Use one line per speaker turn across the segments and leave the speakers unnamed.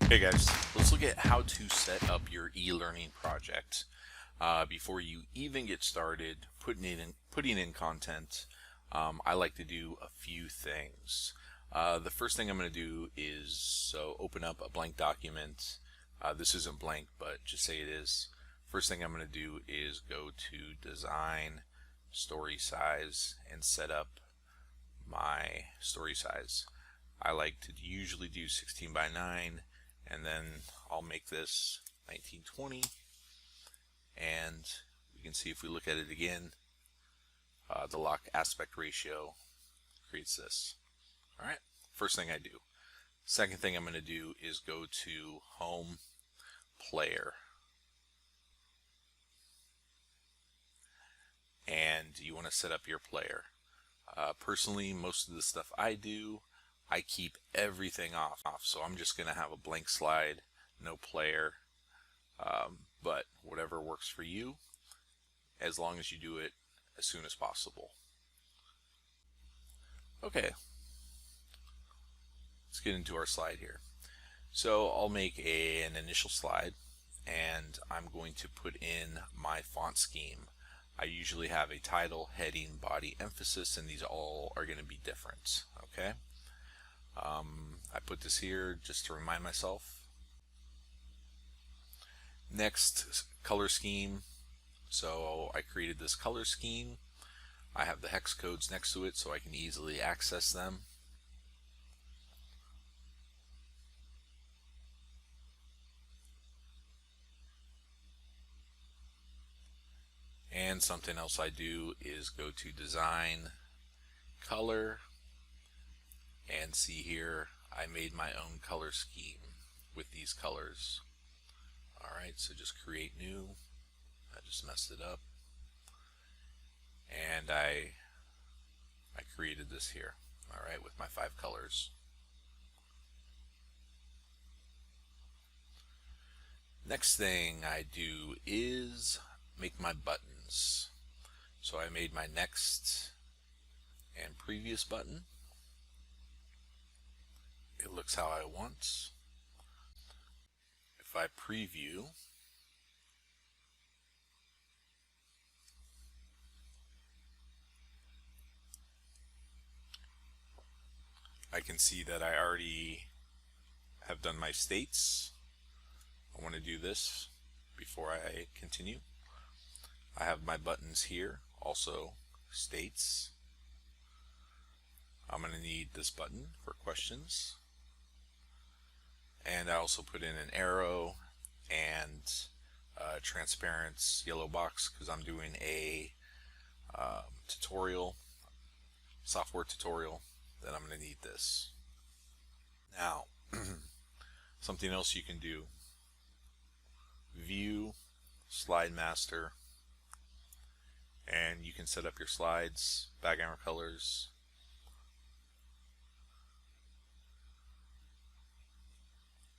Hey guys, let's look at how to set up your e-learning project. Before you even get started putting in content, I like to do a few things. The first thing I'm going to do is open up a blank document. This isn't blank, but just say it is. First thing I'm going to do is go to Design, Story Size, and set up my story size. I like to usually do 16 by 9, and then I'll make this 1920, and we can see if we look at it again, the lock aspect ratio creates this. Alright, first thing I do. Second thing I'm going to do is go to Home, Player, and you want to set up your player. Personally, most of the stuff I keep everything off. So I'm just going to have a blank slide, no player, but whatever works for you, as long as you do it as soon as possible. Okay, let's get into our slide here. So I'll make an initial slide, and I'm going to put in my font scheme. I usually have a title, heading, body, emphasis, and these all are going to be different. Okay. I put this here just to remind myself. Next, color scheme. So I created this color scheme. I have the hex codes next to it so I can easily access them. And something else I do is go to Design, Color, and see here I made my own color scheme with these colors. Alright, so just create new. I just messed it up. And I created this here, alright, with my 5 colors. Next thing I do is make my buttons. So I made my next and previous button. It looks how I want. If I preview, I can see that I already have done my states. I want to do this before I continue. I have my buttons here, also states. I'm going to need this button for questions. And I also put in an arrow and a transparent yellow box because I'm doing a tutorial, software tutorial, then I'm going to need this. Now, something else you can do, view, slide master, and you can set up your slides, background colors.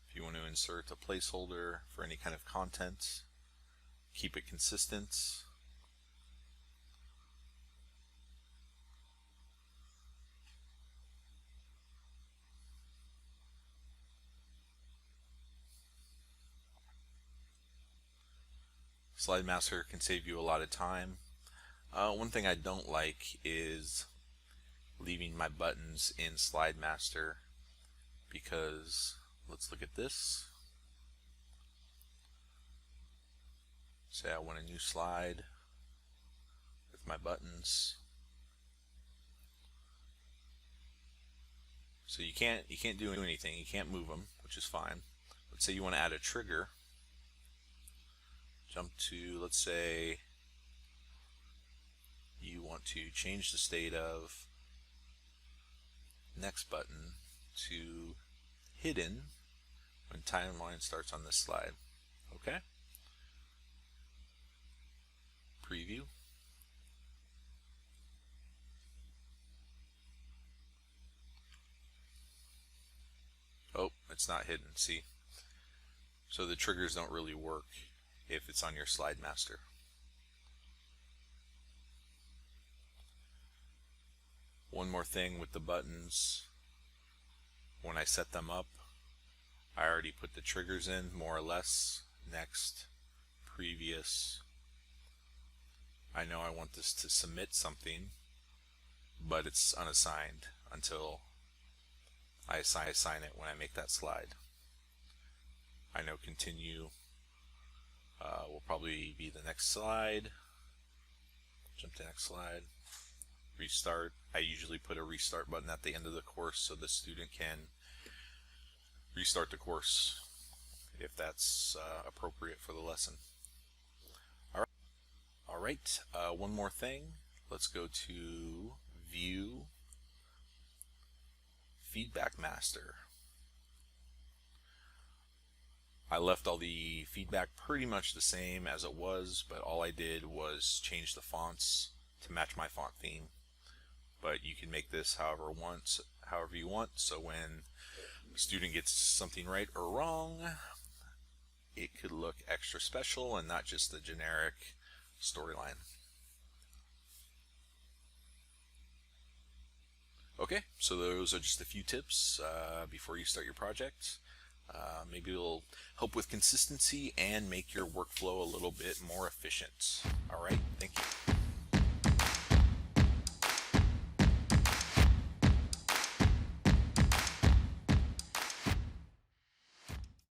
If you want to insert a placeholder for any kind of content, keep it consistent. Slide Master can save you a lot of time. One thing I don't like is leaving my buttons in Slide Master because let's look at this. Say I want a new slide with my buttons. So you can't do anything. You can't move them, which is fine. Let's say you want to add a trigger. Jump to, let's say you want to change the state of next button to hidden when timeline starts on this slide. Okay? Preview. Oh, it's not hidden, see? So the triggers don't really work if it's on your slide master. One more thing with the buttons, when I set them up, I already put the triggers in more or less. Next, previous. I know I want this to submit something, but it's unassigned until I assign it when I make that slide. I know continue will probably be the next slide. Jump to the next slide. Restart. I usually put a restart button at the end of the course so the student can restart the course if that's appropriate for the lesson. All right. One more thing. Let's go to View, Feedback Master. I left all the feedback pretty much the same as it was, but all I did was change the fonts to match my font theme. But you can make this however you want, so when a student gets something right or wrong, it could look extra special and not just the generic storyline. Okay, so those are just a few tips before you start your project. Maybe it'll help with consistency and make your workflow a little bit more efficient. All right.